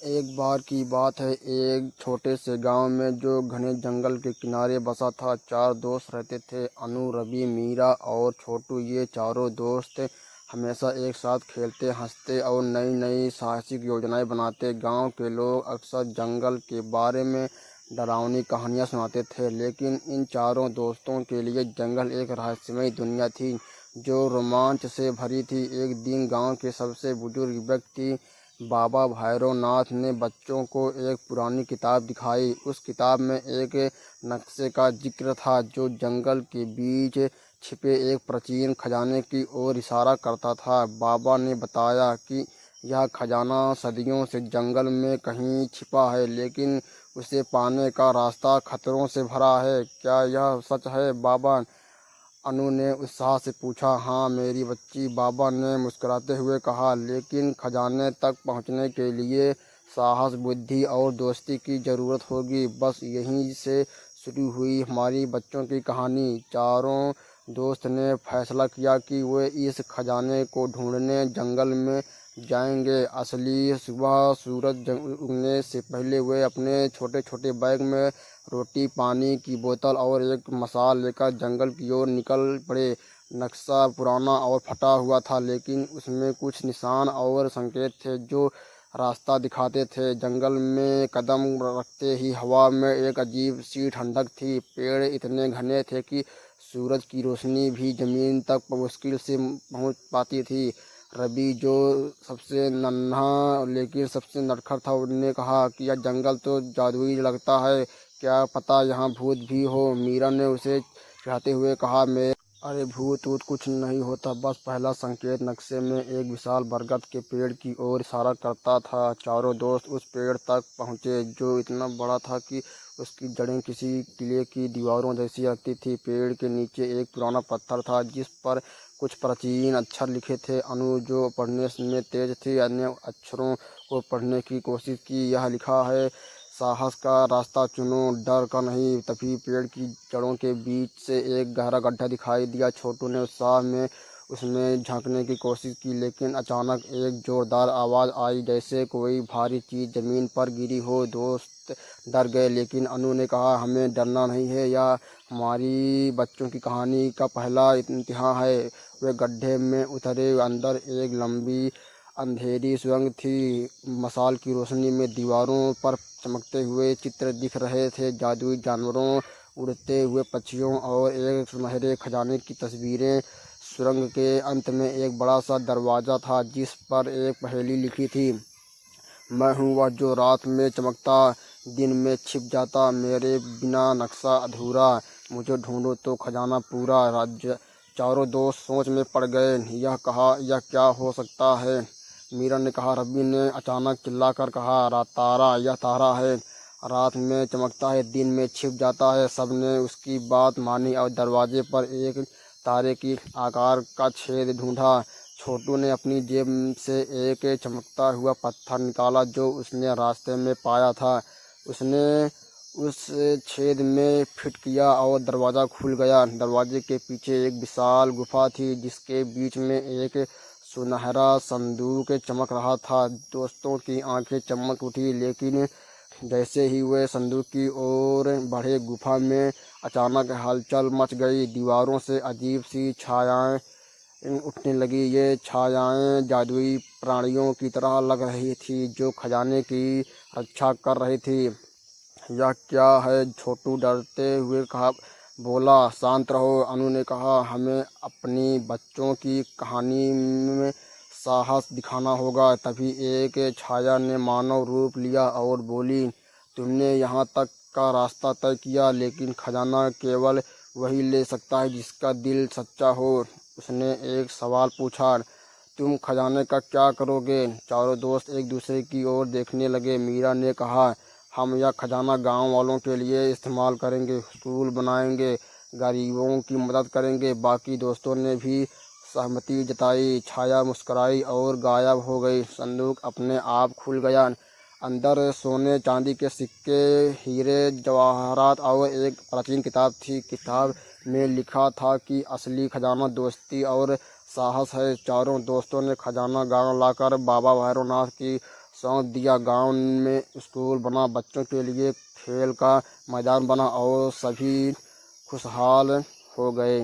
एक बार की बात है, एक छोटे से गांव में जो घने जंगल के किनारे बसा था। चार दोस्त रहते थे, अनु, रवि, मीरा और छोटू। ये चारों दोस्त हमेशा एक साथ खेलते, हंसते और नई नई साहसिक योजनाएं बनाते। गांव के लोग अक्सर जंगल के बारे में डरावनी कहानियां सुनाते थे, लेकिन इन चारों दोस्तों के लिए जंगल एक रहस्यमय दुनिया थी जो रोमांच से भरी थी। एक दिन गांव के सबसे बुजुर्ग व्यक्ति बाबा भैरवनाथ ने बच्चों को एक पुरानी किताब दिखाई। उस किताब में एक नक्शे का जिक्र था जो जंगल के बीच छिपे एक प्राचीन खजाने की ओर इशारा करता था। बाबा ने बताया कि यह खजाना सदियों से जंगल में कहीं छिपा है, लेकिन उसे पाने का रास्ता खतरों से भरा है। क्या यह सच है बाबा? अनु ने उत्साह से पूछा। हाँ मेरी बच्ची, बाबा ने मुस्कुराते हुए कहा, लेकिन खजाने तक पहुंचने के लिए साहस, बुद्धि और दोस्ती की ज़रूरत होगी। बस यहीं से शुरू हुई हमारी बच्चों की कहानी। चारों दोस्त ने फैसला किया कि वे इस खजाने को ढूंढने जंगल में जाएंगे। असली सुबह सूरज उगने से पहले वे अपने छोटे छोटे बैग में रोटी, पानी की बोतल और एक मशाल लेकर जंगल की ओर निकल पड़े। नक्शा पुराना और फटा हुआ था, लेकिन उसमें कुछ निशान और संकेत थे जो रास्ता दिखाते थे। जंगल में कदम रखते ही हवा में एक अजीब सी ठंडक थी। पेड़ इतने घने थे कि सूरज की रोशनी भी जमीन तक मुश्किल से पहुंच पाती थी। रवि, जो सबसे नन्हा लेकिन सबसे नटखट था, उन्होंने कहा कि यह जंगल तो जादुई लगता है, क्या पता यहाँ भूत भी हो। मीरा ने उसे चिढ़ाते हुए कहा, मैं अरे भूत वूत कुछ नहीं होता, बस पहला संकेत नक्शे में एक विशाल बरगद के पेड़ की ओर इशारा करता था। चारों दोस्त उस पेड़ तक पहुँचे जो इतना बड़ा था कि उसकी जड़ें किसी किले की दीवारों जैसी लगती थी। पेड़ के नीचे एक पुराना पत्थर था जिस पर कुछ प्राचीन अक्षर लिखे थे। अनु, जो पढ़ने में तेज थी, अन्य अक्षरों को पढ़ने की कोशिश की। यह लिखा है, साहस का रास्ता चुनो, डर का नहीं। तभी पेड़ की जड़ों के बीच से एक गहरा गड्ढा दिखाई दिया। छोटू ने उत्साह में उसमें झांकने की कोशिश की, लेकिन अचानक एक जोरदार आवाज़ आई, जैसे कोई भारी चीज़ ज़मीन पर गिरी हो। दोस्त डर गए, लेकिन अनु ने कहा, हमें डरना नहीं है, यह हमारी बच्चों की कहानी का पहला इम्तिहान है। वे गड्ढे में उतरे। अंदर एक लंबी अंधेरी सुरंग थी। मशाल की रोशनी में दीवारों पर चमकते हुए चित्र दिख रहे थे, जादुई जानवरों, उड़ते हुए पक्षियों और एक सुनहरे खजाने की तस्वीरें। सुरंग के अंत में एक बड़ा सा दरवाज़ा था जिस पर एक पहेली लिखी थी, मैं हूँ वह जो रात में चमकता, दिन में छिप जाता, मेरे बिना नक्शा अधूरा, मुझे ढूंढो तो खजाना पूरा। राज्य चारों दोस्त सोच में पड़ गए। यह क्या हो सकता है? मीरा ने कहा। रवि ने अचानक चिल्लाकर कहा, तारा, यह तारा है, रात में चमकता है, दिन में छिप जाता है। सबने उसकी बात मानी और दरवाजे पर एक तारे की आकार का छेद ढूंढा। छोटू ने अपनी जेब से एक चमकता हुआ पत्थर निकाला जो उसने रास्ते में पाया था। उसने उस छेद में फिट किया और दरवाज़ा खुल गया। दरवाजे के पीछे एक विशाल गुफा थी जिसके बीच में एक सुनहरा संदूक चमक रहा था। दोस्तों की आंखें चमक उठी, लेकिन जैसे ही वे संदूक की ओर बढ़े, गुफा में अचानक हलचल मच गई। दीवारों से अजीब सी छायाएं उठने लगी। ये छायाएं जादुई प्राणियों की तरह लग रही थी जो खजाने की रक्षा कर रही थी। यह क्या है? छोटू डरते हुए बोला। शांत रहो, अनु ने कहा, हमें अपनी बच्चों की कहानी में साहस दिखाना होगा। तभी एक छाया ने मानव रूप लिया और बोली, तुमने यहाँ तक का रास्ता तय किया, लेकिन खजाना केवल वही ले सकता है जिसका दिल सच्चा हो। उसने एक सवाल पूछा, तुम खजाने का क्या करोगे? चारों दोस्त एक दूसरे की ओर देखने लगे। मीरा ने कहा, हम यह खजाना गांव वालों के लिए इस्तेमाल करेंगे, स्कूल बनाएंगे, गरीबों की मदद करेंगे। बाकी दोस्तों ने भी सहमति जताई। छाया मुस्कुराई और गायब हो गई। संदूक अपने आप खुल गया। अंदर सोने चांदी के सिक्के, हीरे जवाहरात और एक प्राचीन किताब थी। किताब में लिखा था कि असली खजाना दोस्ती और साहस है। चारों दोस्तों ने खजाना गांव लाकर बाबा भैरवनाथ की सौंप दिया। गांव में स्कूल बना, बच्चों के लिए खेल का मैदान बना और सभी खुशहाल हो गए।